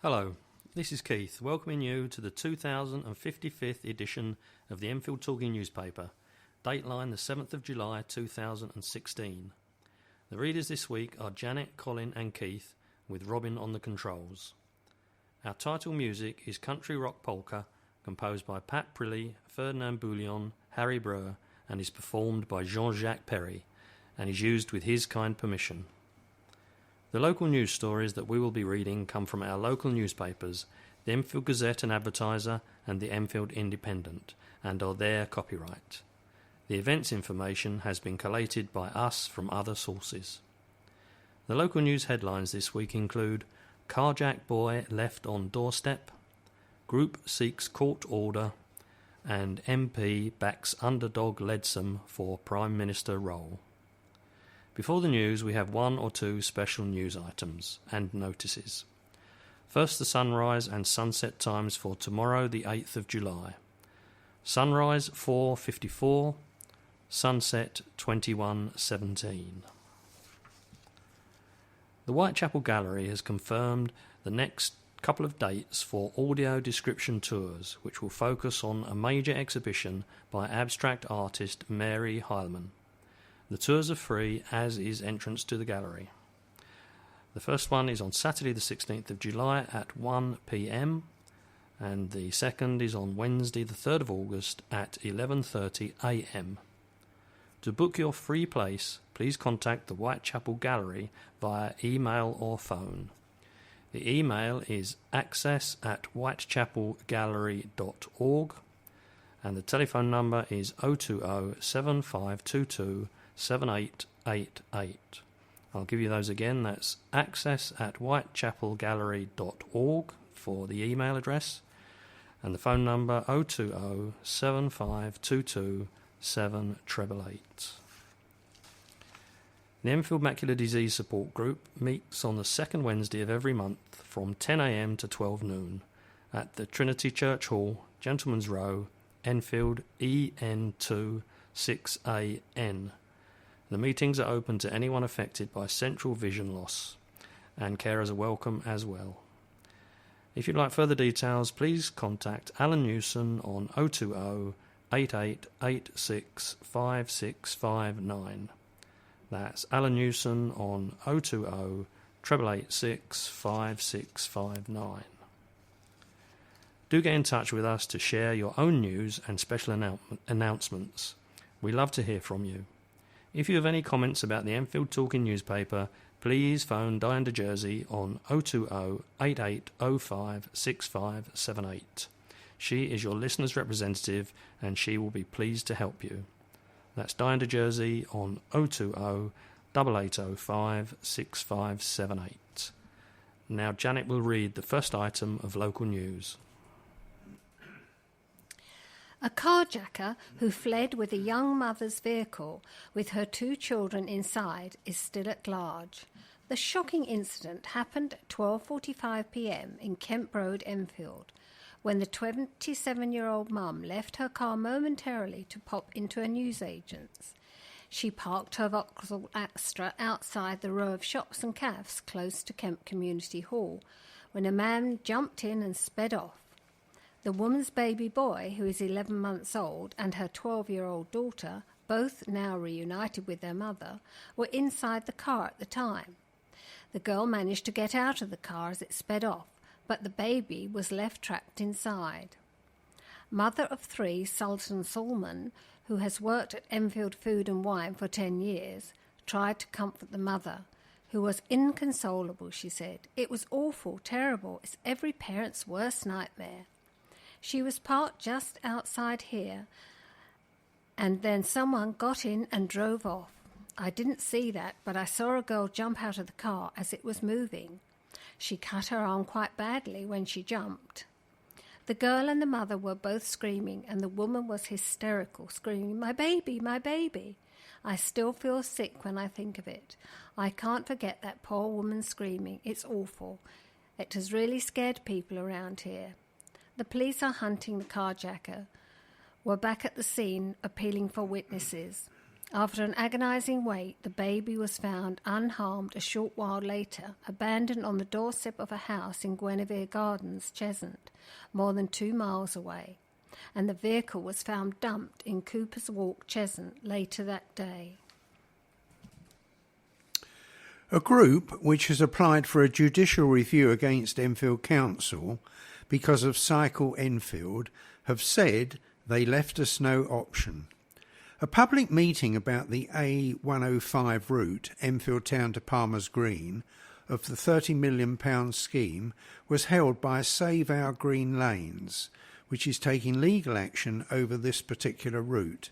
Hello, this is Keith, welcoming you to the 2055th edition of the Enfield Talking newspaper, Dateline the 7th of July 2016. The readers this week are Janet, Colin and Keith, with Robin on the controls. Our title music is Country Rock Polka, composed by Pat Prilly, Ferdinand Bouillon, Harry Breur, and is performed by Jean-Jacques Perry, and is used with his kind permission. The local news stories that we will be reading come from our local newspapers, the Enfield Gazette and Advertiser and the Enfield Independent, and are their copyright. The events information has been collated by us from other sources. The local news headlines this week include Carjack Boy Left on Doorstep, Group Seeks Court Order, and MP Backs Underdog Leadsom for Prime Minister role. Before the news, we have one or two special news items and notices. First, the sunrise and sunset times for tomorrow, the 8th of July. Sunrise 4:54, sunset 21:17. The Whitechapel Gallery has confirmed the next couple of dates for audio description tours, which will focus on a major exhibition by abstract artist Mary Heilman. The tours are free, as is entrance to the gallery. The first one is on Saturday the 16th of July at 1 p.m. and the second is on Wednesday the 3rd of August at 11:30 a.m. To book your free place, please contact the Whitechapel Gallery via email or phone. The email is access@whitechapelgallery.org and the telephone number is 020 7522 7888. I'll give you those again. That's access@whitechapelgallery.org for the email address and the phone number 020 7522 7888. The Enfield Macular Disease Support Group meets on the second Wednesday of every month from 10 a.m. to 12 noon at the Trinity Church Hall, Gentleman's Row, Enfield EN2 6AN. The meetings are open to anyone affected by central vision loss, and carers are welcome as well. If you'd like further details, please contact Alan Newson on 020 8886 5659. That's Alan Newson on 020 886 5659. Do get in touch with us to share your own news and special announcements. We love to hear from you. If you have any comments about the Enfield Talking newspaper, please phone Diane de Jersey on 020 8805 6578. She is your listener's representative and she will be pleased to help you. That's Diane de Jersey on 020 8805 6578. Now Janet will read the first item of local news. A carjacker who fled with a young mother's vehicle with her two children inside is still at large. The shocking incident happened at 12:45 p.m. in Kemp Road, Enfield, when the 27-year-old mum left her car momentarily to pop into a newsagent's. She parked her Vauxhall Astra outside the row of shops and cafes close to Kemp Community Hall when a man jumped in and sped off. The woman's baby boy, who is 11 months old, and her 12-year-old daughter, both now reunited with their mother, were inside the car at the time. The girl managed to get out of the car as it sped off, but the baby was left trapped inside. Mother of three, Sultan Salman, who has worked at Enfield Food and Wine for 10 years, tried to comfort the mother, who was inconsolable, she said. It was awful, terrible. It's every parent's worst nightmare. She was parked just outside here, and then someone got in and drove off. I didn't see that, but I saw a girl jump out of the car as it was moving. She cut her arm quite badly when she jumped. The girl and the mother were both screaming, and the woman was hysterical, screaming, "My baby, my baby." I still feel sick when I think of it. I can't forget that poor woman screaming. It's awful. It has really scared people around here. The police are hunting the carjacker. We're back at the scene, appealing for witnesses. After an agonising wait, the baby was found unharmed a short while later, abandoned on the doorstep of a house in Guinevere Gardens, Cheshunt, more than 2 miles away, and the vehicle was found dumped in Cooper's Walk, Cheshunt, later that day. A group which has applied for a judicial review against Enfield Council because of Cycle Enfield have said they left us no option. A public meeting about the A105 route, Enfield Town to Palmer's Green, of the £30 million scheme was held by Save Our Green Lanes, which is taking legal action over this particular route.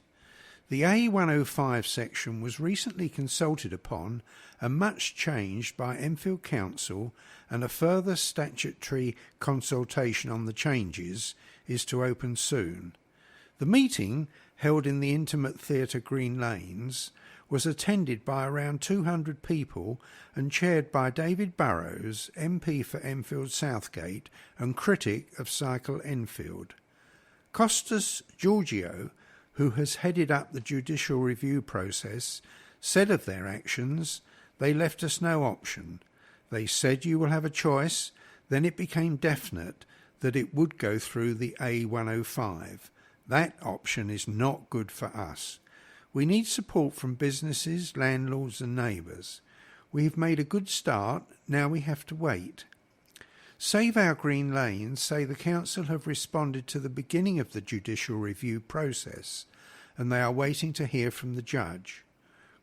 The A105 section was recently consulted upon and much changed by Enfield Council, and a further statutory consultation on the changes is to open soon. The meeting, held in the intimate theatre Green Lanes, was attended by around 200 people and chaired by David Burrows, MP for Enfield Southgate and critic of Cycle Enfield. Costas Georgiou, who has headed up the judicial review process, said of their actions, "They left us no option. They said you will have a choice, then it became definite that it would go through the A105. That option is not good for us. We need support from businesses, landlords and neighbours. We have made a good start, now we have to wait." Save Our Green Lanes say the council have responded to the beginning of the judicial review process and they are waiting to hear from the judge.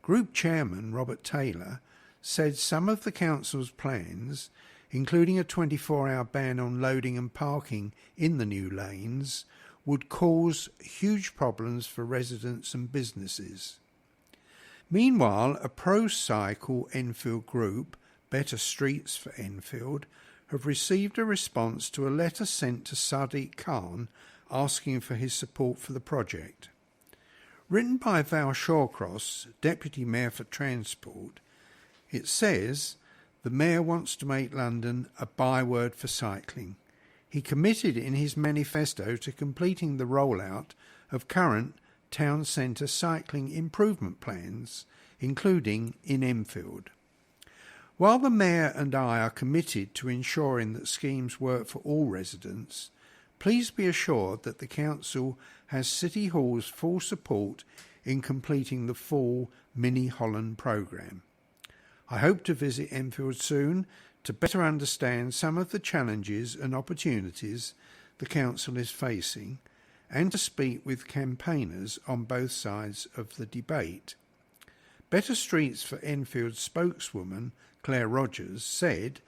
Group Chairman Robert Taylor said some of the council's plans, including a 24-hour ban on loading and parking in the new lanes, would cause huge problems for residents and businesses. Meanwhile, a pro-cycle Enfield group, Better Streets for Enfield, have received a response to a letter sent to Sadiq Khan asking for his support for the project. Written by Val Shawcross, Deputy Mayor for Transport, it says, "The Mayor wants to make London a byword for cycling. He committed in his manifesto to completing the rollout of current town centre cycling improvement plans, including in Enfield. While the Mayor and I are committed to ensuring that schemes work for all residents, please be assured that the Council has City Hall's full support in completing the full Mini Holland programme. I hope to visit Enfield soon to better understand some of the challenges and opportunities the Council is facing and to speak with campaigners on both sides of the debate." Better Streets for Enfield spokeswoman Claire Rogers said,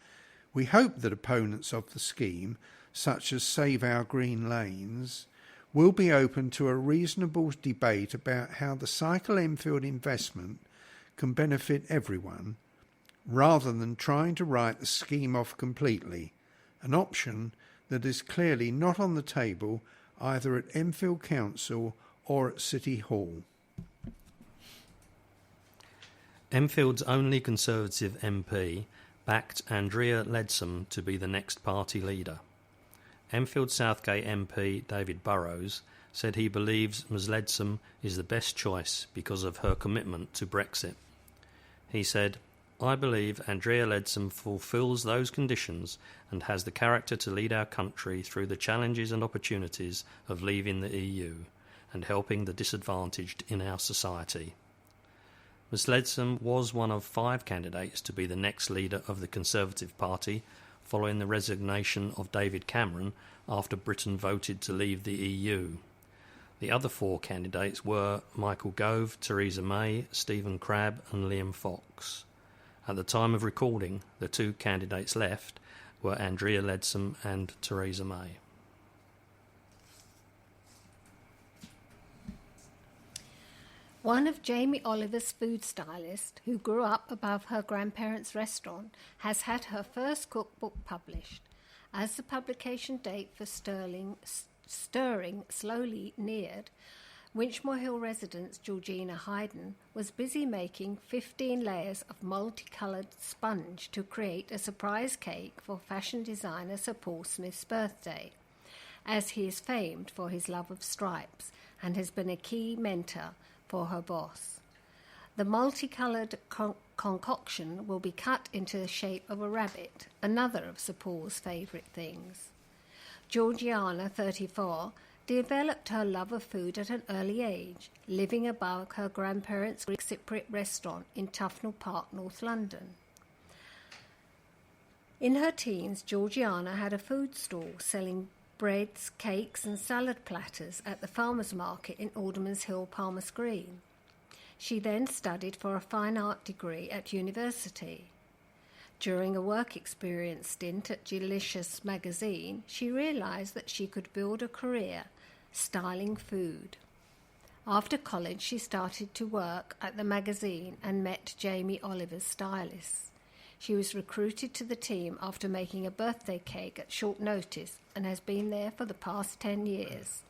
"We hope that opponents of the scheme, such as Save Our Green Lanes, will be open to a reasonable debate about how the Cycle Enfield investment can benefit everyone, rather than trying to write the scheme off completely, an option that is clearly not on the table either at Enfield Council or at City Hall." Enfield's only Conservative MP backed Andrea Leadsom to be the next party leader. Enfield Southgate MP David Burrows said he believes Ms Leadsom is the best choice because of her commitment to Brexit. He said, "I believe Andrea Leadsom fulfills those conditions and has the character to lead our country through the challenges and opportunities of leaving the EU and helping the disadvantaged in our society." Ms Leadsom was one of 5 candidates to be the next leader of the Conservative Party following the resignation of David Cameron after Britain voted to leave the EU. The other 4 candidates were Michael Gove, Theresa May, Stephen Crabb and Liam Fox. At the time of recording, the 2 candidates left were Andrea Leadsom and Theresa May. One of Jamie Oliver's food stylists, who grew up above her grandparents' restaurant, has had her first cookbook published. As the publication date for Stirring slowly neared, Winchmore Hill resident Georgina Hayden was busy making 15 layers of multicoloured sponge to create a surprise cake for fashion designer Sir Paul Smith's birthday, as he is famed for his love of stripes and has been a key mentor for her boss. The multicoloured concoction will be cut into the shape of a rabbit, another of Sir Paul's favourite things. Georgiana, 34, developed her love of food at an early age, living above her grandparents' Greek Cypriot restaurant in Tufnell Park, North London. In her teens, Georgiana had a food stall selling breads, cakes and salad platters at the farmers' market in Alderman's Hill, Palmer's Green. She then studied for a fine art degree at university. During a work experience stint at Delicious magazine, she realised that she could build a career styling food. After college, she started to work at the magazine and met Jamie Oliver's stylists. She was recruited to the team after making a birthday cake at short notice and has been there for the past 10 years.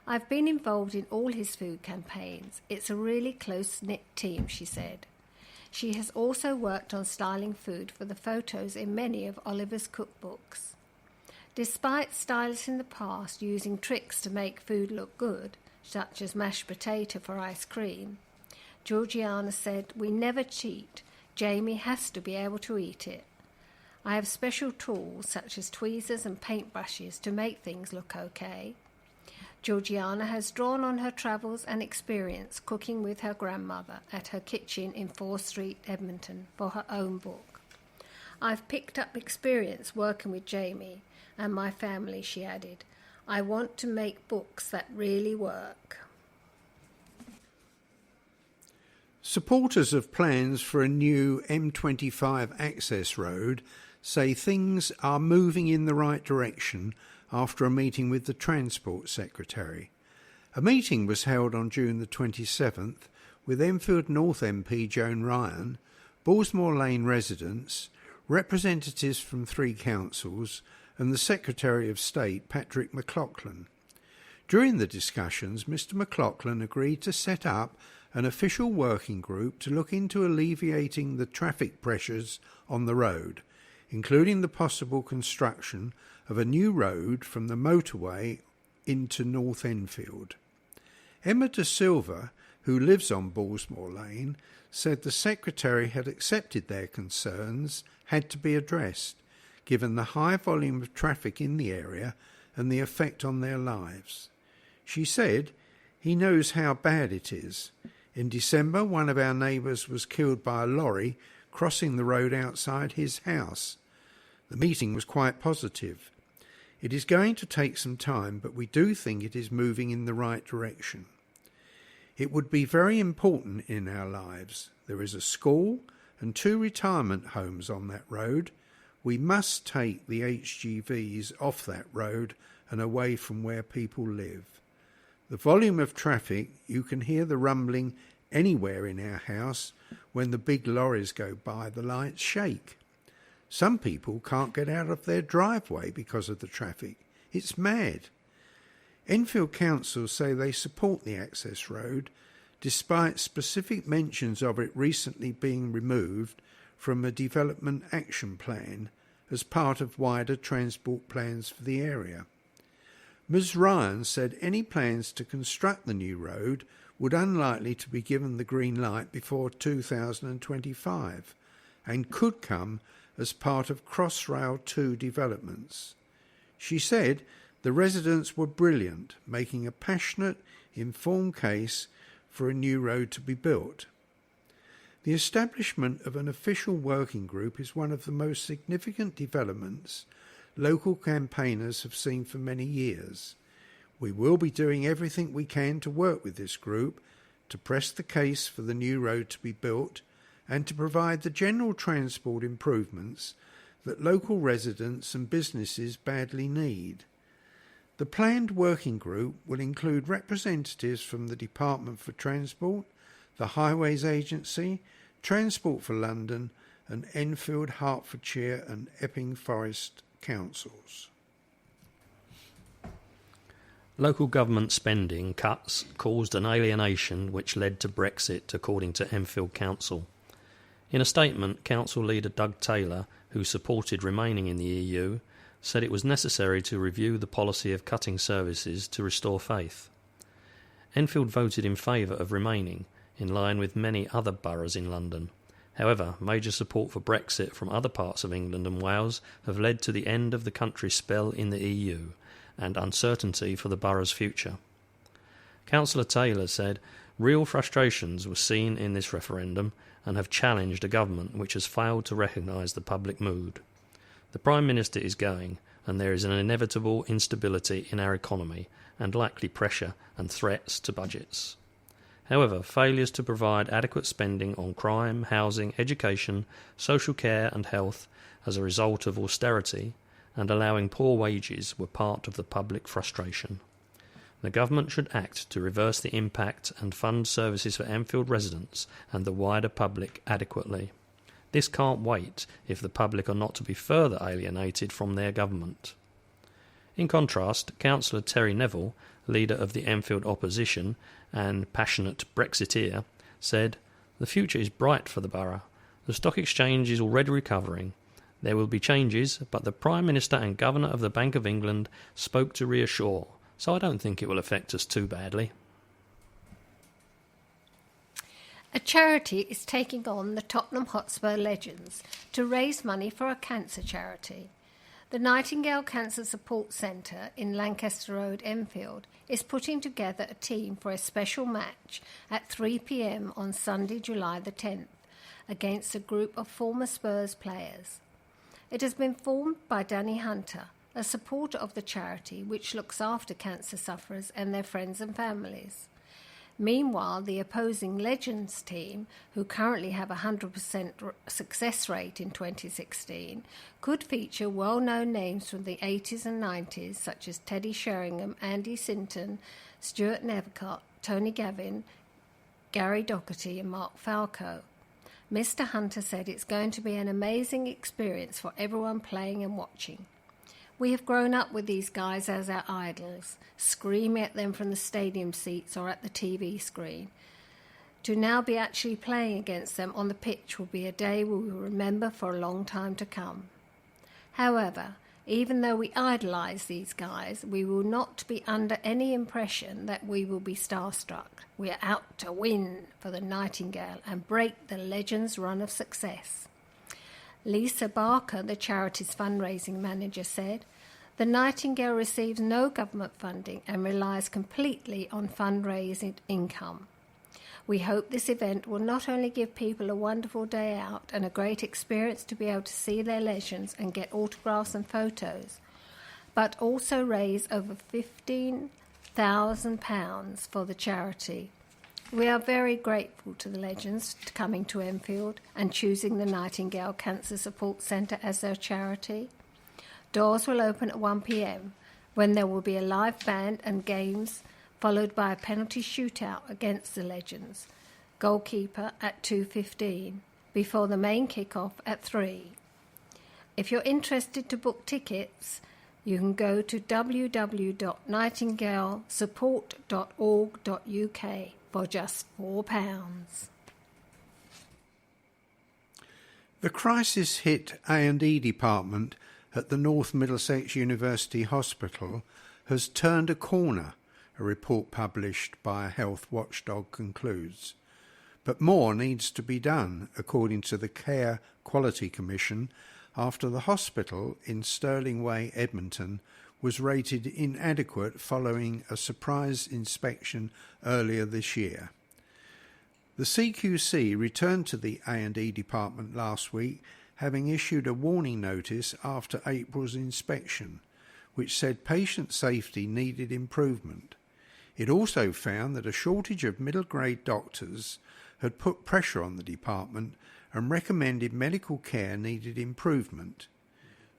I've been involved in all his food campaigns. It's a really close-knit team, she said. She has also worked on styling food for the photos in many of Oliver's cookbooks. Despite stylists in the past using tricks to make food look good, such as mashed potato for ice cream, Georgiana said, "We never cheat. Jamie has to be able to eat it. I have special tools such as tweezers and paintbrushes to make things look okay." Georgiana has drawn on her travels and experience cooking with her grandmother at her kitchen in 4 Street, Edmonton, for her own book. "I've picked up experience working with Jamie and my family," she added. "I want to make books that really work." Supporters of plans for a new M25 access road say things are moving in the right direction after a meeting with the Transport Secretary. A meeting was held on June the 27th with Enfield North MP Joan Ryan, Ballsmore Lane residents, representatives from 3 councils and the Secretary of State Patrick McLaughlin. During the discussions, Mr McLaughlin agreed to set up an official working group to look into alleviating the traffic pressures on the road, including the possible construction of a new road from the motorway into North Enfield. Emma De Silva, who lives on Ballsmore Lane, said the Secretary had accepted their concerns had to be addressed, given the high volume of traffic in the area and the effect on their lives. She said, "He knows how bad it is. In December, one of our neighbours was killed by a lorry crossing the road outside his house. The meeting was quite positive. It is going to take some time, but we do think it is moving in the right direction. It would be very important in our lives. There is a school and 2 retirement homes on that road. We must take the HGVs off that road and away from where people live. The volume of traffic, you can hear the rumbling anywhere in our house. When the big lorries go by, the lights shake. Some people can't get out of their driveway because of the traffic. It's mad." Enfield Council say they support the access road, despite specific mentions of it recently being removed from a development action plan as part of wider transport plans for the area. Ms Ryan said any plans to construct the new road would unlikely to be given the green light before 2025 and could come as part of Crossrail 2 developments. She said the residents were brilliant, making a passionate, informed case for a new road to be built. The establishment of an official working group is one of the most significant developments local campaigners have seen for many years. We will be doing everything we can to work with this group to press the case for the new road to be built and to provide the general transport improvements that local residents and businesses badly need. The planned working group will include representatives from the Department for Transport, the Highways Agency, Transport for London and Enfield, Hertfordshire and Epping Forest councils. Local government spending cuts caused an alienation which led to Brexit, according to Enfield Council. In a statement, Council leader Doug Taylor, who supported remaining in the EU, said it was necessary to review the policy of cutting services to restore faith. Enfield voted in favour of remaining, in line with many other boroughs in London. However, major support for Brexit from other parts of England and Wales have led to the end of the country's spell in the EU and uncertainty for the borough's future. Councillor Taylor said, "Real frustrations were seen in this referendum and have challenged a government which has failed to recognise the public mood. The Prime Minister is going, and there is an inevitable instability in our economy and likely pressure and threats to budgets. However, failures to provide adequate spending on crime, housing, education, social care and health as a result of austerity and allowing poor wages were part of the public frustration. The government should act to reverse the impact and fund services for Enfield residents and the wider public adequately. This can't wait if the public are not to be further alienated from their government." In contrast, Councillor Terry Neville, leader of the Enfield opposition and passionate Brexiteer, said, "The future is bright for the borough. The stock exchange is already recovering. There will be changes, but the Prime Minister and Governor of the Bank of England spoke to reassure, so I don't think it will affect us too badly." A charity is taking on the Tottenham Hotspur Legends to raise money for a cancer charity. The Nightingale Cancer Support Centre in Lancaster Road, Enfield, is putting together a team for a special match at 3 p.m. on Sunday, July the 10th, against a group of former Spurs players. It has been formed by Danny Hunter, a supporter of the charity which looks after cancer sufferers and their friends and families. Meanwhile, the opposing Legends team, who currently have a 100% success rate in 2016, could feature well-known names from the 80s and 90s such as Teddy Sheringham, Andy Sinton, Stuart Nethercott, Tony Gavin, Gary Doherty and Mark Falco. Mr. Hunter said it's going to be an amazing experience for everyone playing and watching. "We have grown up with these guys as our idols, screaming at them from the stadium seats or at the TV screen. To now be actually playing against them on the pitch will be a day we will remember for a long time to come. However, even though we idolise these guys, we will not be under any impression that we will be starstruck. We are out to win for the Nightingale and break the Legends' run of success." Lisa Barker, the charity's fundraising manager, said, "The Nightingale receives no government funding and relies completely on fundraising income. We hope this event will not only give people a wonderful day out and a great experience to be able to see their legends and get autographs and photos, but also raise over £15,000 for the charity. We are very grateful to the Legends for coming to Enfield and choosing the Nightingale Cancer Support Centre as their charity. Doors will open at 1 p.m, when there will be a live band and games, followed by a penalty shootout against the Legends, goalkeeper at 2:15, before the main kick-off at 3. If you're interested to book tickets, you can go to www.nightingalesupport.org.uk for just £4. The crisis-hit A&E department at the North Middlesex University Hospital has turned a corner, a report published by a health watchdog concludes. But more needs to be done, according to the Care Quality Commission, after the hospital in Stirling Way, Edmonton, was rated inadequate following a surprise inspection earlier this year. The CQC returned to the A&E department last week, having issued a warning notice after April's inspection, which said patient safety needed improvement. It also found that a shortage of middle-grade doctors had put pressure on the department and recommended medical care needed improvement.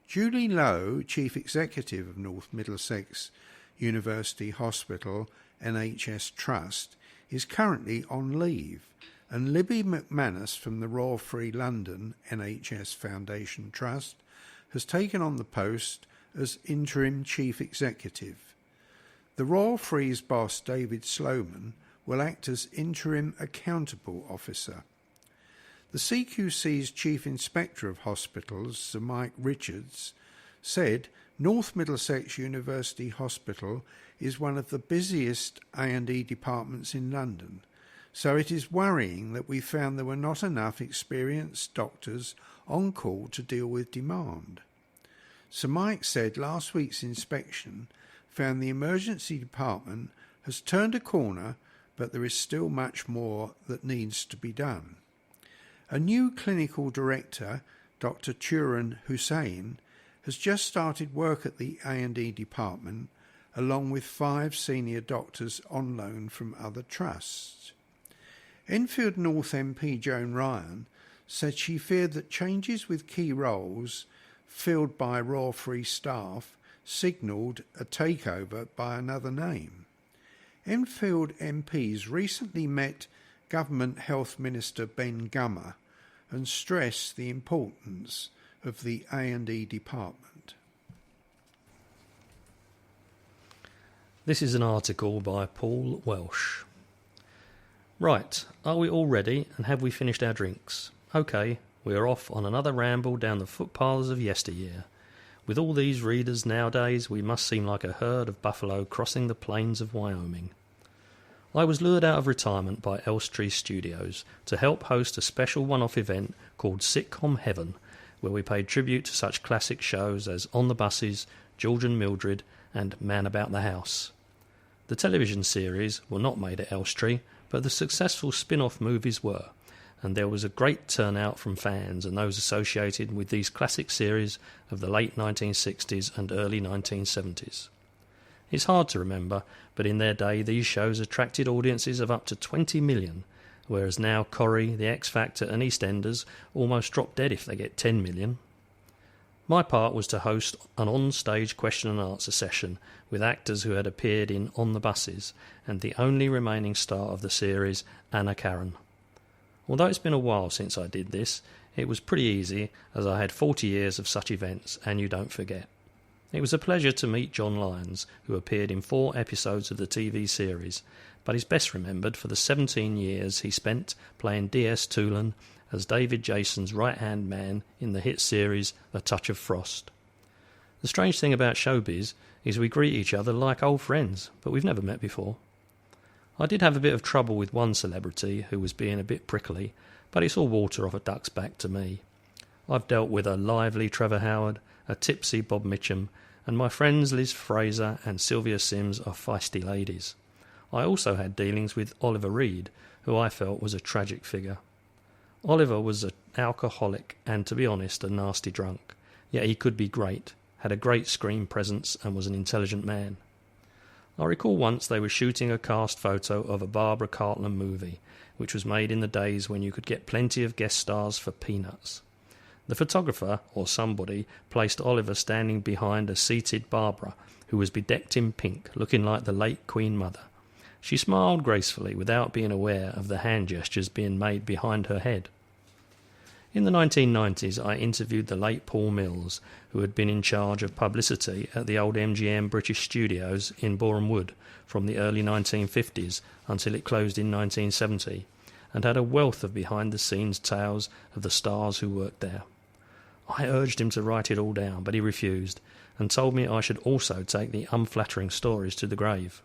Julie Lowe, Chief Executive of North Middlesex University Hospital NHS Trust, is currently on leave, and Libby McManus from the Royal Free London NHS Foundation Trust has taken on the post as interim Chief Executive. The Royal Free's boss, David Sloman, will act as interim accountable officer. The CQC's Chief Inspector of Hospitals, Sir Mike Richards, said North Middlesex University Hospital is one of the busiest A&E departments in London, so it is worrying that we found there were not enough experienced doctors on call to deal with demand. Sir Mike said last week's inspection found the emergency department has turned a corner, but there is still much more that needs to be done. A new clinical director, Dr. Turan Hussain, has just started work at the A&E department, along with 5 senior doctors on loan from other trusts. Enfield North MP Joan Ryan said she feared that changes with key roles filled by Royal Free Staff signalled a takeover by another name. Enfield MPs recently met Government Health Minister Ben Gummer and stressed the importance of the A&E department. This is an article by Paul Welsh. Right, are we all ready and have we finished our drinks? OK, we are off on another ramble down the footpaths of yesteryear. With all these readers nowadays, we must seem like a herd of buffalo crossing the plains of Wyoming. I was lured out of retirement by Elstree Studios to help host a special one-off event called Sitcom Heaven, where we paid tribute to such classic shows as On the Buses, George and Mildred, and Man About the House. The television series were not made at Elstree, but the successful spin-off movies were, and there was a great turnout from fans and those associated with these classic series of the late 1960s and early 1970s. It's hard to remember, but in their day these shows attracted audiences of up to 20 million, whereas now Corrie, The X Factor and EastEnders almost drop dead if they get 10 million. My part was to host an on-stage question and answer session with actors who had appeared in On the Buses and the only remaining star of the series, Anna Karen. Although it's been a while since I did this, it was pretty easy as I had 40 years of such events and you don't forget. It was a pleasure to meet John Lyons, who appeared in 4 episodes of the TV series, but is best remembered for the 17 years he spent playing D.S. Toolan as David Jason's right-hand man in the hit series A Touch of Frost. The strange thing about showbiz is we greet each other like old friends, but we've never met before. I did have a bit of trouble with one celebrity who was being a bit prickly, but it's all water off a duck's back to me. I've dealt with a lively Trevor Howard, a tipsy Bob Mitchum, and my friends Liz Fraser and Sylvia Sims are feisty ladies. I also had dealings with Oliver Reed, who I felt was a tragic figure. Oliver was an alcoholic and, to be honest, a nasty drunk, yet he could be great, had a great screen presence and was an intelligent man. I recall once they were shooting a cast photo of a Barbara Cartland movie, which was made in the days when you could get plenty of guest stars for peanuts. The photographer, or somebody, placed Oliver standing behind a seated Barbara, who was bedecked in pink, looking like the late Queen Mother. She smiled gracefully without being aware of the hand gestures being made behind her head. In the 1990s, I interviewed the late Paul Mills, who had been in charge of publicity at the old MGM British Studios in Boreham Wood from the early 1950s until it closed in 1970, and had a wealth of behind-the-scenes tales of the stars who worked there. I urged him to write it all down, but he refused, and told me I should also take the unflattering stories to the grave.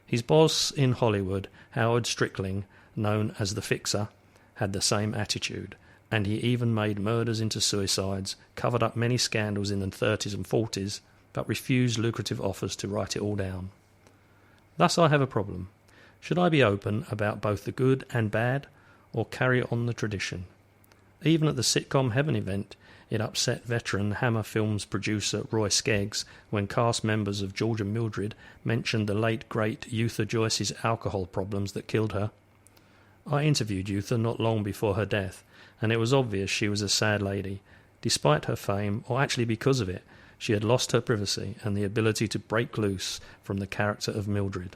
His boss in Hollywood, Howard Strickling, known as the Fixer, had the same attitude, and he even made murders into suicides, covered up many scandals in the 30s and 40s, but refused lucrative offers to write it all down. Thus I have a problem. Should I be open about both the good and bad, or carry on the tradition? Even at the Sitcom Heaven event, it upset veteran Hammer Films producer Roy Skeggs when cast members of George and Mildred mentioned the late great Eutha Joyce's alcohol problems that killed her. I interviewed Eutha not long before her death, and it was obvious she was a sad lady. Despite her fame, or actually because of it, she had lost her privacy and the ability to break loose from the character of Mildred.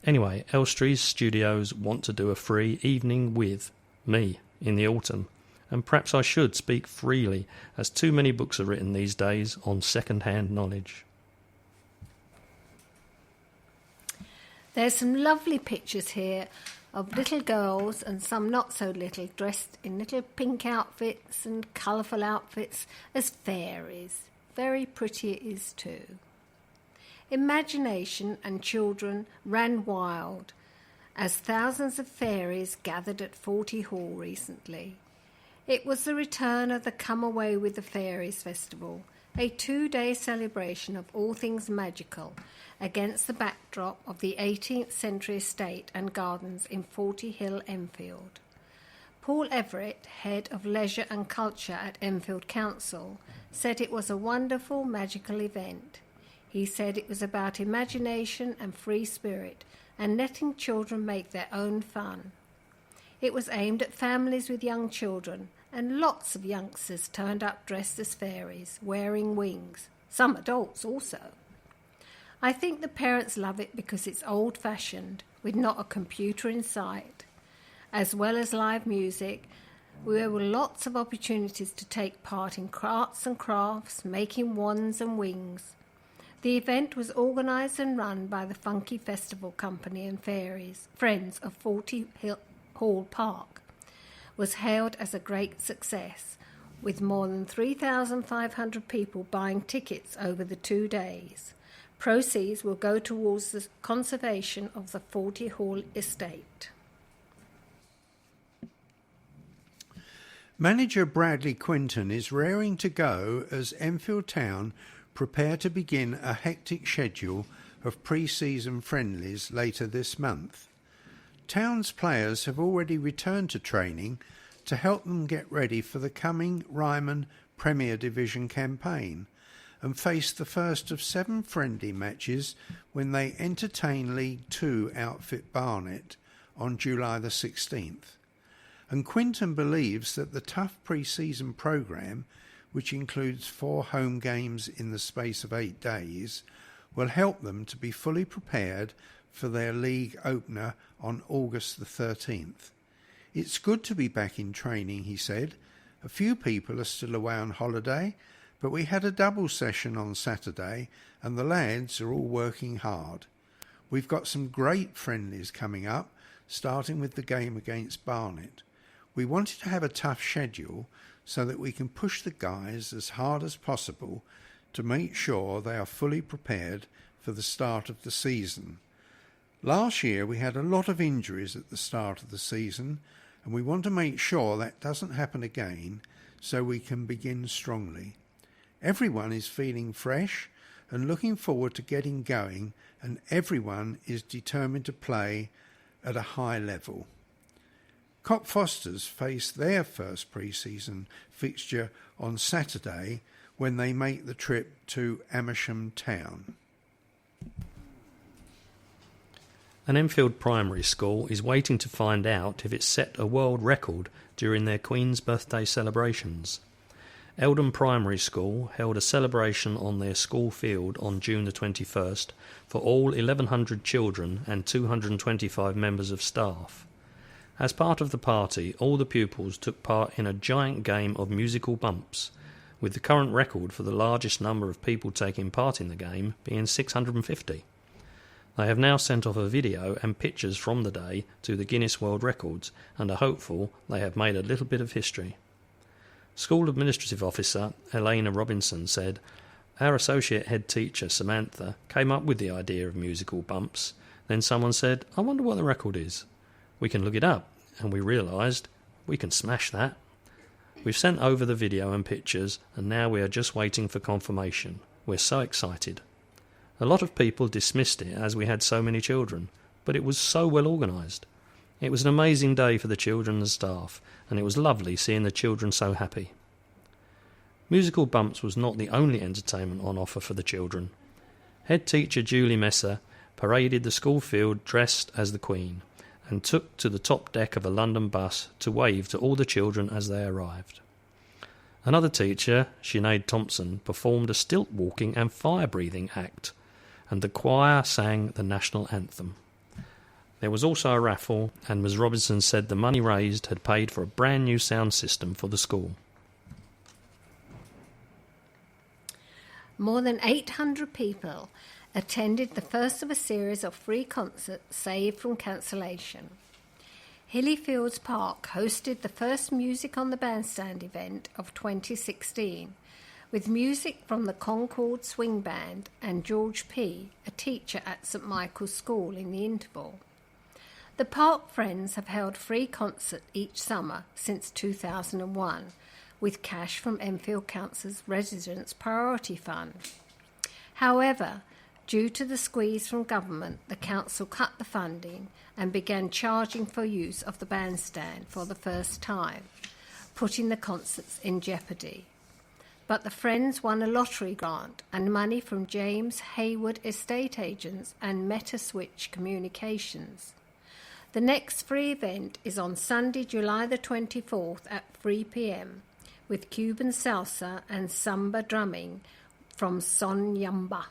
Anyway, Elstree Studios want to do a free evening with me in the autumn, and perhaps I should speak freely, as too many books are written these days on second-hand knowledge. There's some lovely pictures here of little girls and some not so little, dressed in little pink outfits and colourful outfits as fairies. Very pretty it is too. Imagination and children ran wild, as thousands of fairies gathered at Forty Hall recently. It was the return of the Come Away with the Fairies Festival, a 2-day celebration of all things magical against the backdrop of the 18th century estate and gardens in Forty Hill, Enfield. Paul Everett, head of leisure and culture at Enfield Council, said it was a wonderful, magical event. He said it was about imagination and free spirit and letting children make their own fun. It was aimed at families with young children, and lots of youngsters turned up dressed as fairies, wearing wings, some adults also. I think the parents love it because it's old-fashioned, with not a computer in sight. As well as live music, there were lots of opportunities to take part in arts and crafts, making wands and wings. The event was organised and run by the Funky Festival Company and Fairies, Friends of Forty Hall Park, was hailed as a great success, with more than 3,500 people buying tickets over the 2 days. Proceeds will go towards the conservation of the Forty Hall estate. Manager Bradley Quinton is raring to go as Enfield Town prepare to begin a hectic schedule of pre-season friendlies later this month. Town's players have already returned to training to help them get ready for the coming Ryman Premier Division campaign and face the first of 7 friendly matches when they entertain League 2 outfit Barnet on July the 16th. And Quinton believes that the tough pre-season programme, which includes 4 home games in the space of 8 days, will help them to be fully prepared for their league opener on August the 13th. It's good to be back in training, he said. A few people are still away on holiday, but we had a double session on Saturday and the lads are all working hard. We've got some great friendlies coming up, starting with the game against Barnet. We wanted to have a tough schedule so that we can push the guys as hard as possible to make sure they are fully prepared for the start of the season. Last year we had a lot of injuries at the start of the season, and we want to make sure that doesn't happen again so we can begin strongly. Everyone is feeling fresh and looking forward to getting going, and everyone is determined to play at a high level. Cockfosters face their first pre-season fixture on Saturday when they make the trip to Amersham Town. An Enfield primary school is waiting to find out if it set a world record during their Queen's birthday celebrations. Eldon Primary School held a celebration on their school field on June the 21st for all 1,100 children and 225 members of staff. As part of the party, all the pupils took part in a giant game of musical bumps, with the current record for the largest number of people taking part in the game being 650. They have now sent off a video and pictures from the day to the Guinness World Records and are hopeful they have made a little bit of history. School Administrative Officer Elena Robinson said, "Our associate head teacher Samantha came up with the idea of musical bumps. Then someone said, I wonder what the record is. We can look it up, and we realised we can smash that. We've sent over the video and pictures, and now we are just waiting for confirmation. We're so excited." A lot of people dismissed it as we had so many children, but it was so well organised. It was an amazing day for the children and staff, and it was lovely seeing the children so happy. Musical Bumps was not the only entertainment on offer for the children. Head teacher Julie Messer paraded the school field dressed as the Queen, and took to the top deck of a London bus to wave to all the children as they arrived. Another teacher, Sinead Thompson, performed a stilt-walking and fire-breathing act, and the choir sang the national anthem. There was also a raffle, and Ms Robinson said the money raised had paid for a brand new sound system for the school. More than 800 people attended the first of a series of free concerts saved from cancellation. Hillyfields Park hosted the first Music on the Bandstand event of 2016, with music from the Concord Swing Band and George P., a teacher at St Michael's School, in the interval. The Park Friends have held free concerts each summer since 2001, with cash from Enfield Council's Residents' Priority Fund. However, due to the squeeze from government, the council cut the funding and began charging for use of the bandstand for the first time, putting the concerts in jeopardy. But the Friends won a lottery grant and money from James Hayward Estate Agents and Metaswitch Communications. The next free event is on Sunday, July the 24th at 3 p.m, with Cuban salsa and samba drumming from Son Yamba.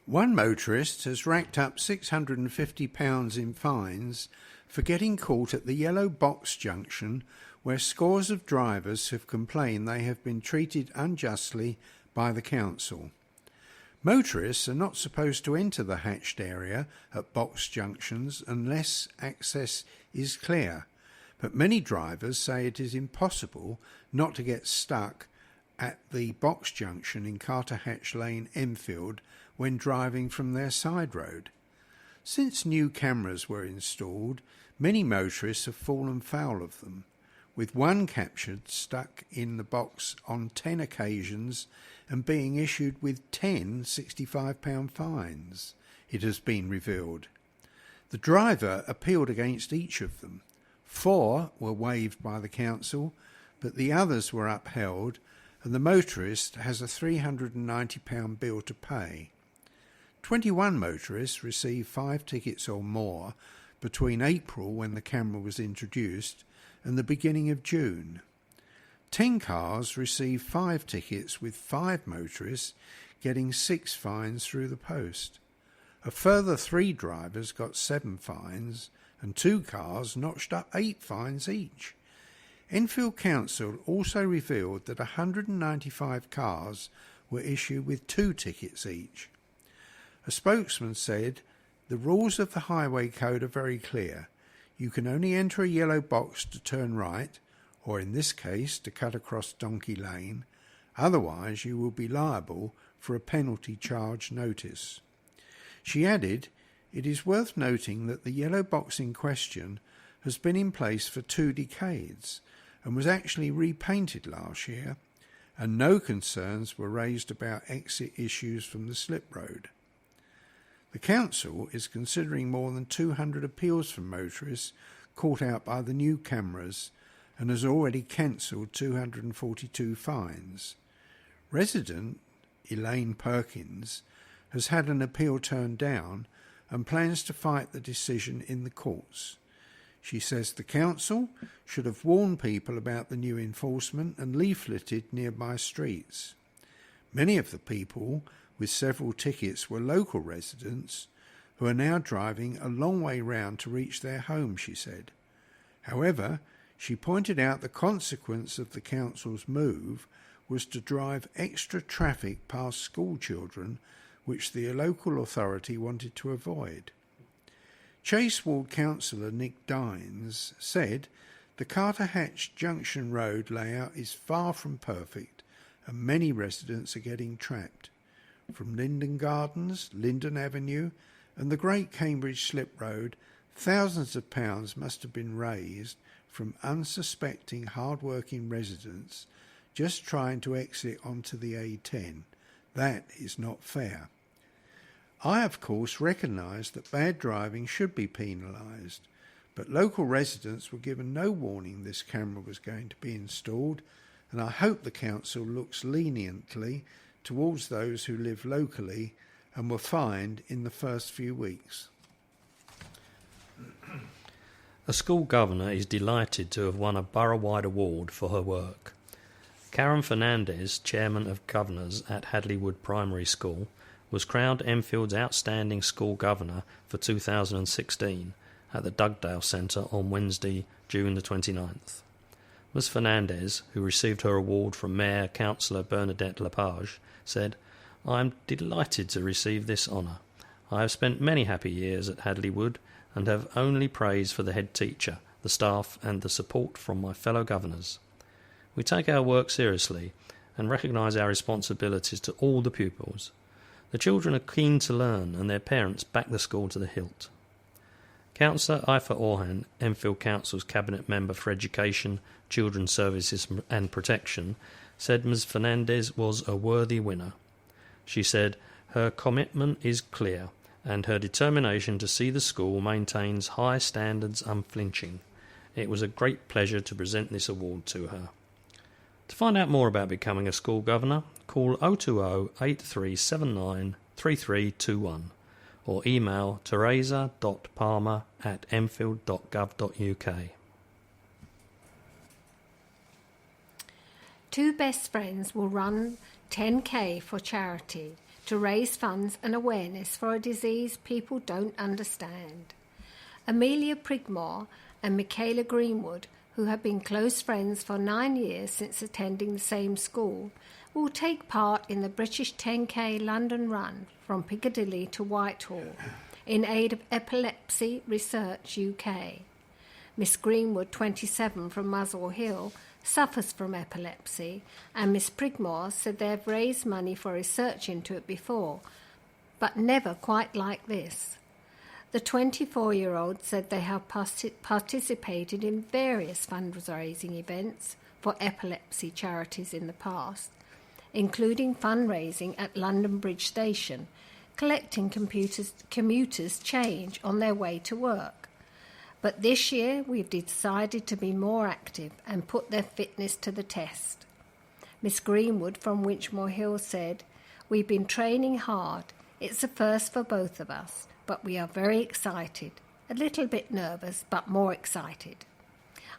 One motorist has racked up £650 in fines for getting caught at the yellow box junction where scores of drivers have complained they have been treated unjustly by the council. Motorists are not supposed to enter the hatched area at box junctions unless access is clear, but many drivers say it is impossible not to get stuck at the box junction in Carter Hatch Lane, Enfield, when driving from their side road. Since new cameras were installed, many motorists have fallen foul of them, with one captured stuck in the box on 10 occasions and being issued with 10 £65 fines, it has been revealed. The driver appealed against each of them. 4 were waived by the council, but the others were upheld, and the motorist has a £390 bill to pay. 21 motorists received 5 tickets or more between April, when the camera was introduced, and the beginning of June. 10 cars received 5 tickets, with 5 motorists getting 6 fines through the post. A further 3 drivers got 7 fines, and 2 cars notched up 8 fines each. Enfield Council also revealed that 195 cars were issued with 2 tickets each. A spokesman said, "The rules of the Highway Code are very clear. You can only enter a yellow box to turn right, or in this case to cut across Donkey Lane. Otherwise you will be liable for a penalty charge notice." She added, "It is worth noting that the yellow box in question has been in place for 2 decades and was actually repainted last year, and no concerns were raised about exit issues from the slip road." The council is considering more than 200 appeals from motorists caught out by the new cameras and has already cancelled 242 fines. Resident Elaine Perkins has had an appeal turned down and plans to fight the decision in the courts. She says the council should have warned people about the new enforcement and leafleted nearby streets. Many of the people with several tickets were local residents who are now driving a long way round to reach their home, she said. However, she pointed out the consequence of the council's move was to drive extra traffic past school children, which the local authority wanted to avoid. Chase Ward councillor Nick Dines said the Carter Hatch Junction Road layout is far from perfect and many residents are getting trapped. From Linden Gardens, Linden Avenue and the Great Cambridge Slip Road, thousands of pounds must have been raised from unsuspecting hard-working residents just trying to exit onto the A10. That is not fair. I, of course, recognise that bad driving should be penalised, but local residents were given no warning this camera was going to be installed, and I hope the council looks leniently towards those who live locally and were fined in the first few weeks. A school governor is delighted to have won a borough-wide award for her work. Karen Fernandez, chairman of governors at Hadleywood Primary School, was crowned Enfield's outstanding school governor for 2016 at the Dugdale Centre on Wednesday, June the 29th. Ms Fernandez, who received her award from Mayor Councillor Bernadette Lepage, said, "I am delighted to receive this honour. I have spent many happy years at Hadleywood and have only praise for the head teacher, the staff and the support from my fellow governors. We take our work seriously and recognise our responsibilities to all the pupils. The children are keen to learn and their parents back the school to the hilt. Councillor Ifa Orhan, Enfield Council's Cabinet Member for Education, Children's Services and Protection, said Ms Fernandez was a worthy winner. She said her commitment is clear and her determination to see the school maintains high standards unflinching. It was a great pleasure to present this award to her. To find out more about becoming a school governor, call 020 8379 3321 or email teresa.palmer@enfield.gov.uk. Two best friends will run 10k for charity to raise funds and awareness for a disease people don't understand. Amelia Prigmore and Michaela Greenwood, who have been close friends for 9 years since attending the same school, will take part in the British 10k London Run from Piccadilly to Whitehall in aid of Epilepsy Research UK. Miss Greenwood, 27, from Muswell Hill, suffers from epilepsy, and Miss Prigmore said they have raised money for research into it before, but never quite like this. The 24-year-old said they have participated in various fundraising events for epilepsy charities in the past, including fundraising at London Bridge Station, collecting commuters' change on their way to work. But this year we've decided to be more active and put their fitness to the test. Miss Greenwood from Winchmore Hill said, "We've been training hard. It's a first for both of us, but we are very excited. A little bit nervous, but more excited.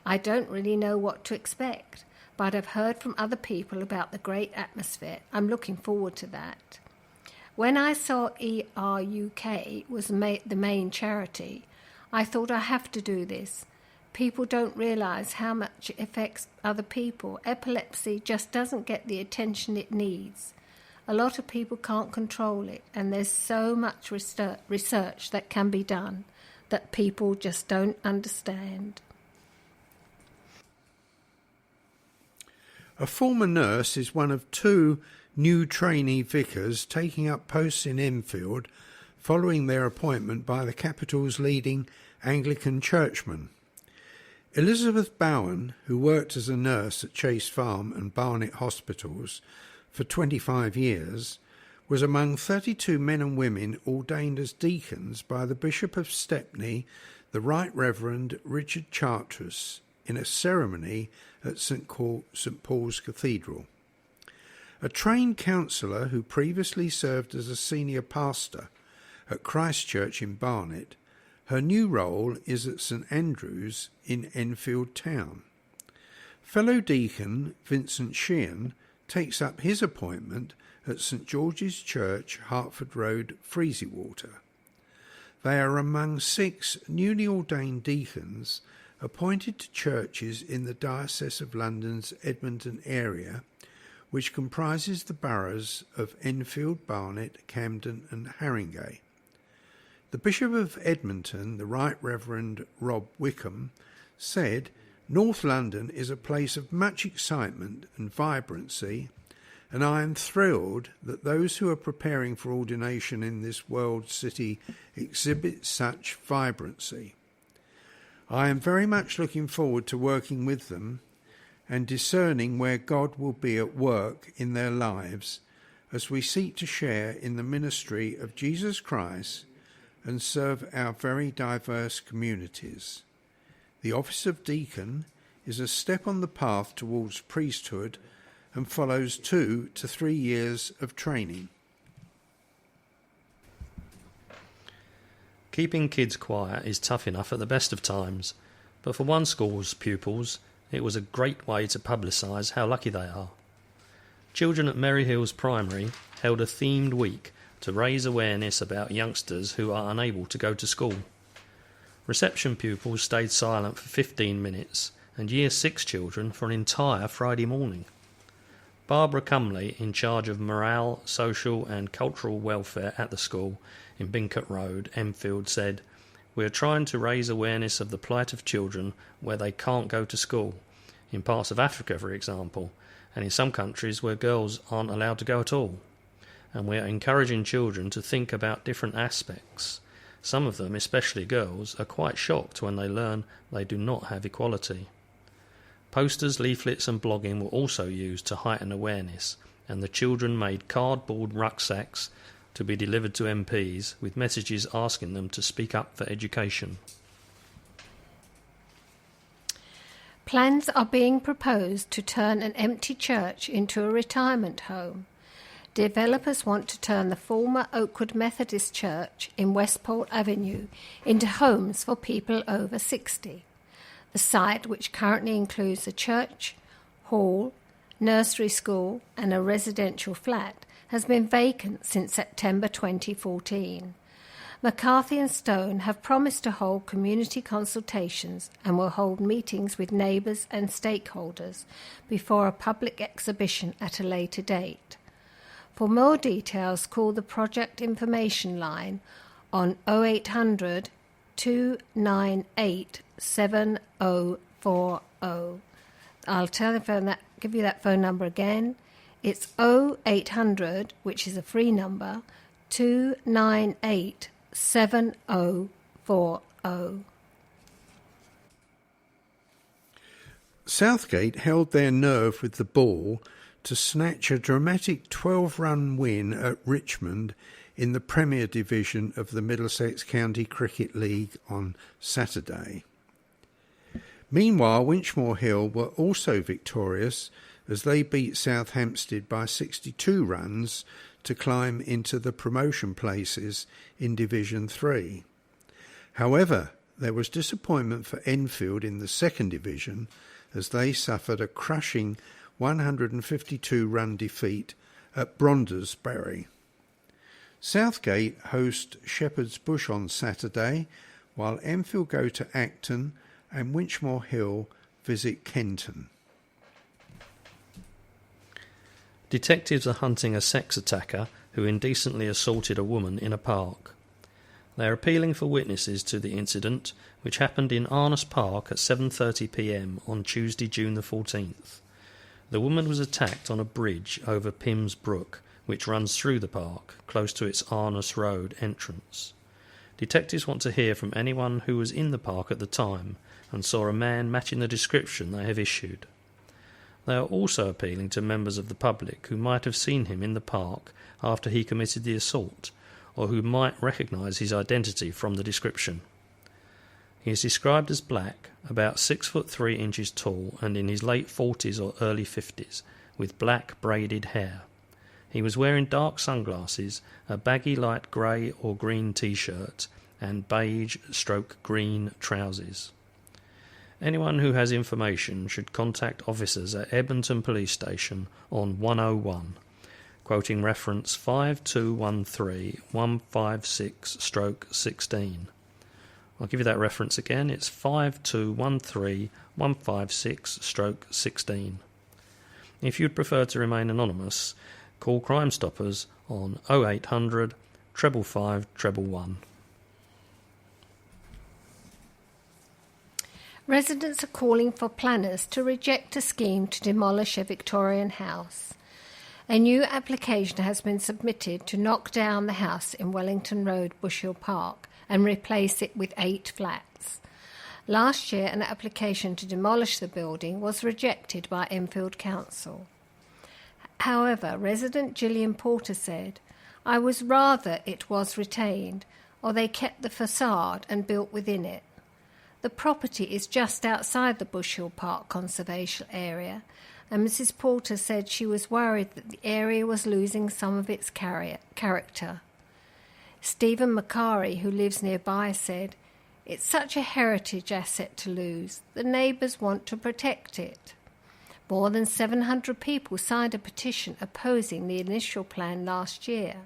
I don't really know what to expect, but I've heard from other people about the great atmosphere. I'm looking forward to that. When I saw ERUK was the main charity, I thought I have to do this. People don't realise how much it affects other people. Epilepsy just doesn't get the attention it needs. A lot of people can't control it, and there's so much research that can be done that people just don't understand." A former nurse is one of two new trainee vicars taking up posts in Enfield following their appointment by the capital's leading Anglican churchman. Elizabeth Bowen, who worked as a nurse at Chase Farm and Barnet hospitals for 25 years, was among 32 men and women ordained as deacons by the Bishop of Stepney, the Right Reverend Richard Chartres, in a ceremony at St Paul's Cathedral. A trained counsellor who previously served as a senior pastor at Christ Church in Barnet, her new role is at St Andrews in Enfield Town. Fellow deacon Vincent Sheehan takes up his appointment at St George's Church, Hertford Road, Freezywater. They are among 6 newly ordained deacons appointed to churches in the Diocese of London's Edmonton area, which comprises the boroughs of Enfield, Barnet, Camden and Haringey. The Bishop of Edmonton, the Right Reverend Rob Wickham, said, "North London is a place of much excitement and vibrancy, and I am thrilled that those who are preparing for ordination in this world city exhibit such vibrancy. I am very much looking forward to working with them and discerning where God will be at work in their lives as we seek to share in the ministry of Jesus Christ and serve our very diverse communities. The office of deacon is a step on the path towards priesthood and follows 2 to 3 years of training." Keeping kids quiet is tough enough at the best of times, but for one school's pupils, it was a great way to publicise how lucky they are. Children at Merry Hills Primary held a themed week to raise awareness about youngsters who are unable to go to school. Reception pupils stayed silent for 15 minutes and Year 6 children for an entire Friday morning. Barbara Cumley, in charge of morale, social and cultural welfare at the school in Bincott Road, Enfield, said, "We are trying to raise awareness of the plight of children where they can't go to school, in parts of Africa, for example, and in some countries where girls aren't allowed to go at all. and we are encouraging children to think about different aspects. Some of them, especially girls, are quite shocked when they learn they do not have equality. Posters, leaflets and blogging were also used to heighten awareness, and the children made cardboard rucksacks to be delivered to MPs with messages asking them to speak up for education. Plans are being proposed to turn an empty church into a retirement home. Developers want to turn the former Oakwood Methodist Church in Westport Avenue into homes for people over 60. The site, which currently includes a church, hall, nursery school and a residential flat, has been vacant since September 2014. McCarthy and Stone have promised to hold community consultations and will hold meetings with neighbours and stakeholders before a public exhibition at a later date. For more details, call the project information line on 0800 298 7040. I'll give you that phone number again. It's 0800, which is a free number, 298 7040. Southgate held their nerve with the ball to snatch a dramatic 12-run win at Richmond in the Premier Division of the Middlesex County Cricket League on Saturday. Meanwhile, Winchmore Hill were also victorious as they beat South Hampstead by 62 runs to climb into the promotion places in Division 3. However, there was disappointment for Enfield in the second division as they suffered a crushing 152-run defeat at Brondesbury. Southgate host Shepherd's Bush on Saturday, while Enfield go to Acton and Winchmore Hill visit Kenton. Detectives are hunting a sex attacker who indecently assaulted a woman in a park. They are appealing for witnesses to the incident, which happened in Arnos Park at 7:30 p.m. on Tuesday, June the 14th. The woman was attacked on a bridge over Pims Brook, which runs through the park, close to its Arnos Road entrance. Detectives want to hear from anyone who was in the park at the time and saw a man matching the description they have issued. They are also appealing to members of the public who might have seen him in the park after he committed the assault, or who might recognise his identity from the description. He is described as black, about 6'3" tall, and in his late 40s or early 50s, with black braided hair. He was wearing dark sunglasses, a baggy light grey or green t-shirt, and beige/green trousers. Anyone who has information should contact officers at Edmonton Police Station on 101, quoting reference 5213-156/16. I'll give you that reference again. It's 5213-156/16. If you'd prefer to remain anonymous, call Crime Stoppers on 0800 555 111. Residents are calling for planners to reject a scheme to demolish a Victorian house. A new application has been submitted to knock down the house in Wellington Road, Bush Hill Park, and replace it with 8 flats. Last year, an application to demolish the building was rejected by Enfield Council. However, resident Gillian Porter said, "I was rather it was retained, or they kept the facade and built within it. The property is just outside the Bush Hill Park Conservation Area, and Mrs. Porter said she was worried that the area was losing some of its character. Stephen Macari, who lives nearby, said, "It's such a heritage asset to lose. The neighbours want to protect it." More than 700 people signed a petition opposing the initial plan last year.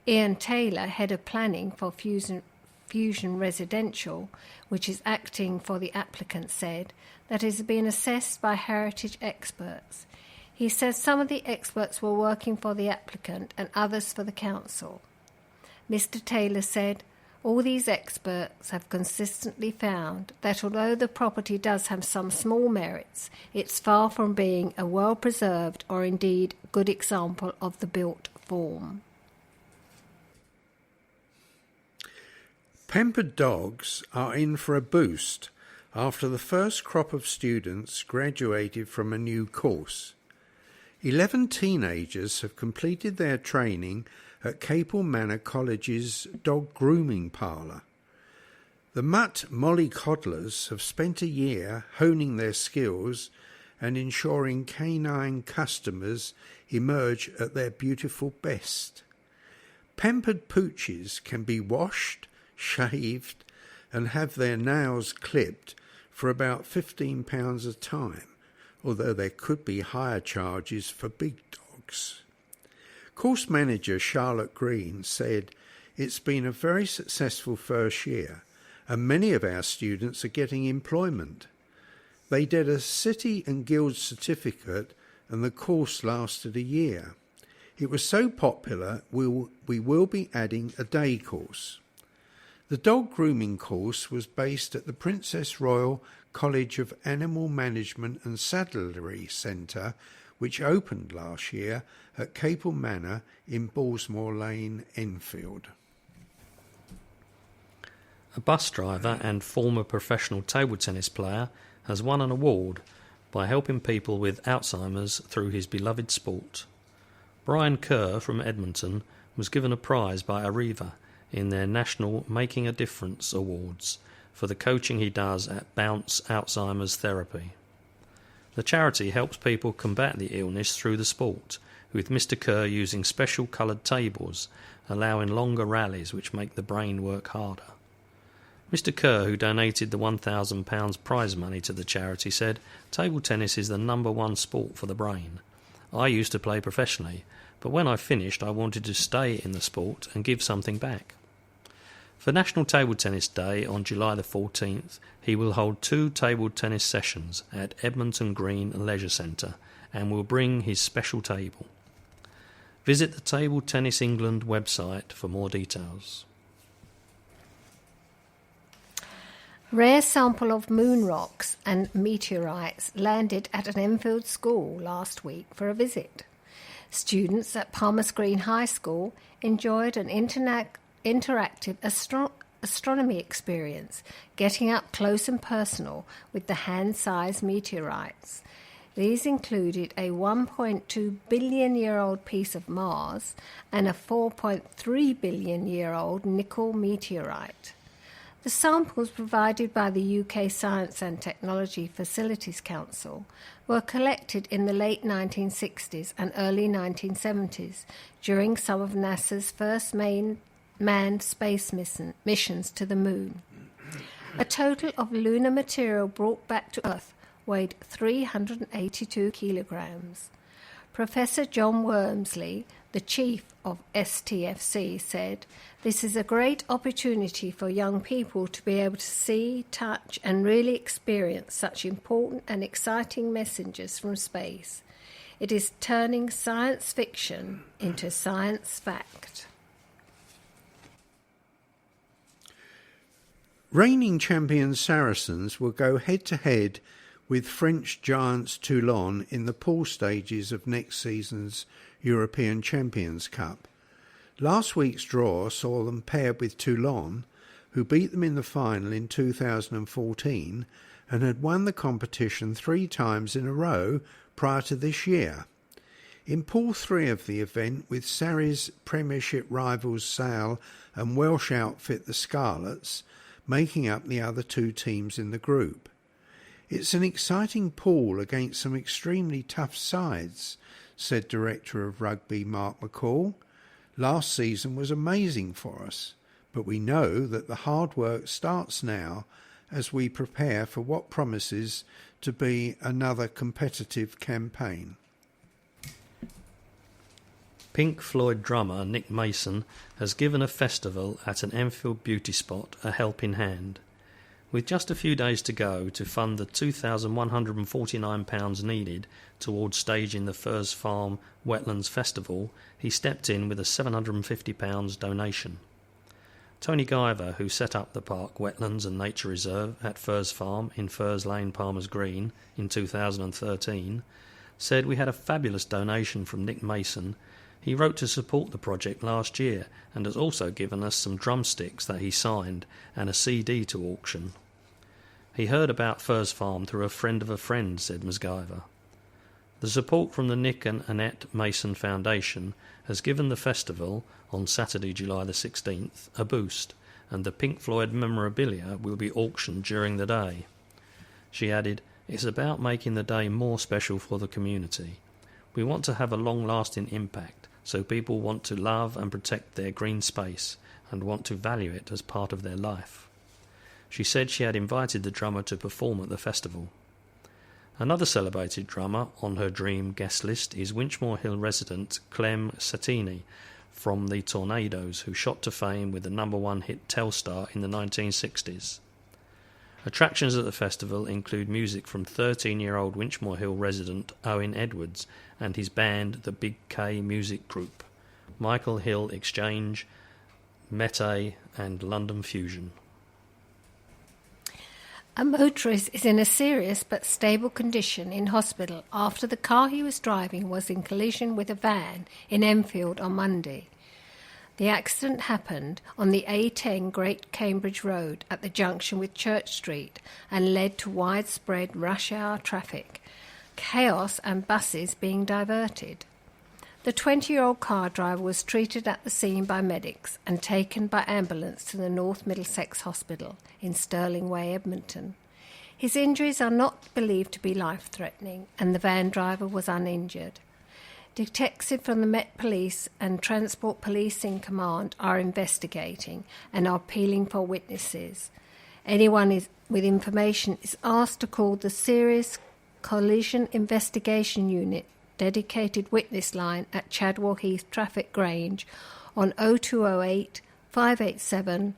Ian Taylor, head of planning for Fusion Residential, which is acting for the applicant, said that it has been assessed by heritage experts. He says some of the experts were working for the applicant and others for the council. Mr. Taylor said, "All these experts have consistently found that although the property does have some small merits, it's far from being a well-preserved or indeed good example of the built form. Pampered dogs are in for a boost after the first crop of students graduated from a new course. 11 teenagers have completed their training at Capel Manor College's dog grooming parlour. The mutt mollycoddlers have spent a year honing their skills and ensuring canine customers emerge at their beautiful best. Pampered pooches can be washed, shaved and have their nails clipped for about £15 a time, although there could be higher charges for big dogs. Course manager Charlotte Green said, "It's been a very successful first year and many of our students are getting employment. They did a City and Guild certificate and the course lasted a year. It was so popular we will be adding a day course." The dog grooming course was based at the Princess Royal College of Animal Management and Saddlery Centre, which opened last year at Capel Manor in Ballsmore Lane, Enfield. A bus driver and former professional table tennis player has won an award by helping people with Alzheimer's through his beloved sport. Brian Kerr from Edmonton was given a prize by Arriva in their National Making a Difference Awards for the coaching he does at Bounce Alzheimer's Therapy. The charity helps people combat the illness through the sport, with Mr. Kerr using special coloured tables, allowing longer rallies which make the brain work harder. Mr. Kerr, who donated the £1,000 prize money to the charity, said, "Table tennis is the number one sport for the brain. I used to play professionally, but when I finished I wanted to stay in the sport and give something back." For National Table Tennis Day on July the 14th, he will hold 2 table tennis sessions at Edmonton Green Leisure Centre and will bring his special table. Visit the Table Tennis England website for more details. Rare sample of moon rocks and meteorites landed at an Enfield school last week for a visit. Students at Palmer's Green High School enjoyed an interactive astronomy experience, getting up close and personal with the hand-sized meteorites. These included a 1.2 billion-year-old piece of Mars and a 4.3 billion-year-old nickel meteorite. The samples provided by the UK Science and Technology Facilities Council were collected in the late 1960s and early 1970s during some of NASA's first manned space missions to the moon. A total of lunar material brought back to Earth weighed 382 kilograms. Professor John Wormsley, the chief of STFC, said, "This is a great opportunity for young people to be able to see, touch and really experience such important and exciting messages from space. It is turning science fiction into science fact." Reigning champions Saracens will go head-to-head with French giants Toulon in the pool stages of next season's European Champions Cup. Last week's draw saw them paired with Toulon, who beat them in the final in 2014 and had won the competition 3 times in a row prior to this year. In Pool 3 of the event, with Sarri's Premiership rivals Sale and Welsh outfit the Scarlets making up the other 2 teams in the group. "It's an exciting pool against some extremely tough sides," said Director of Rugby Mark McCall. "Last season was amazing for us, but we know that the hard work starts now as we prepare for what promises to be another competitive campaign." Pink Floyd drummer Nick Mason has given a festival at an Enfield beauty spot a helping hand. With just a few days to go to fund the £2,149 needed towards staging the Furze Farm Wetlands Festival, he stepped in with a £750 donation. Tony Guyver, who set up the Park Wetlands and Nature Reserve at Furze Farm in Furze Lane, Palmer's Green in 2013, said, "We had a fabulous donation from Nick Mason. He wrote to support the project last year and has also given us some drumsticks that he signed and a CD to auction. He heard about Furze Farm through a friend of a friend, said MacGyver. The support from the Nick and Annette Mason Foundation has given the festival, on Saturday, July the 16th, a boost, and the Pink Floyd memorabilia will be auctioned during the day. She added, "It's about making the day more special for the community. We want to have a long-lasting impact, so people want to love and protect their green space and want to value it as part of their life." She said she had invited the drummer to perform at the festival. Another celebrated drummer on her dream guest list is Winchmore Hill resident Clem Satini from the Tornadoes, who shot to fame with the #1 hit Telstar in the 1960s. Attractions at the festival include music from 13-year-old Winchmore Hill resident Owen Edwards and his band, the Big K Music Group, Michael Hill Exchange, Mete and London Fusion. A motorist is in a serious but stable condition in hospital after the car he was driving was in collision with a van in Enfield on Monday. The accident happened on the A10 Great Cambridge Road at the junction with Church Street and led to widespread rush hour traffic, chaos and buses being diverted. The 20-year-old car driver was treated at the scene by medics and taken by ambulance to the North Middlesex Hospital in Stirling Way, Edmonton. His injuries are not believed to be life-threatening and the van driver was uninjured. Detectives from the Met Police and Transport Policing Command are investigating and are appealing for witnesses. Anyone with information is asked to call the Serious Collision Investigation Unit dedicated witness line at Chadwell Heath Traffic Grange on 0208 587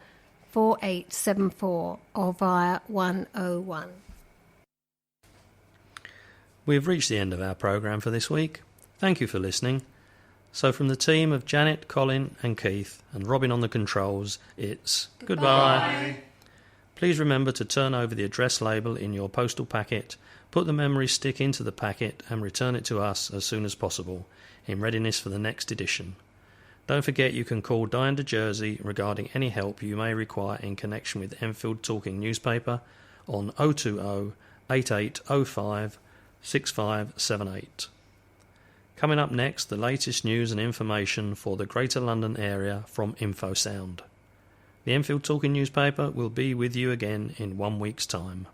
4874 or via 101. We've reached the end of our programme for this week. Thank you for listening. So from the team of Janet, Colin and Keith and Robin on the controls, it's goodbye. Please remember to turn over the address label in your postal packet, put the memory stick into the packet and return it to us as soon as possible, in readiness for the next edition. Don't forget you can call Diane de Jersey regarding any help you may require in connection with Enfield Talking Newspaper on 020 8805 6578. Coming up next, the latest news and information for the Greater London area from InfoSound. The Enfield Talking Newspaper will be with you again in 1 week's time.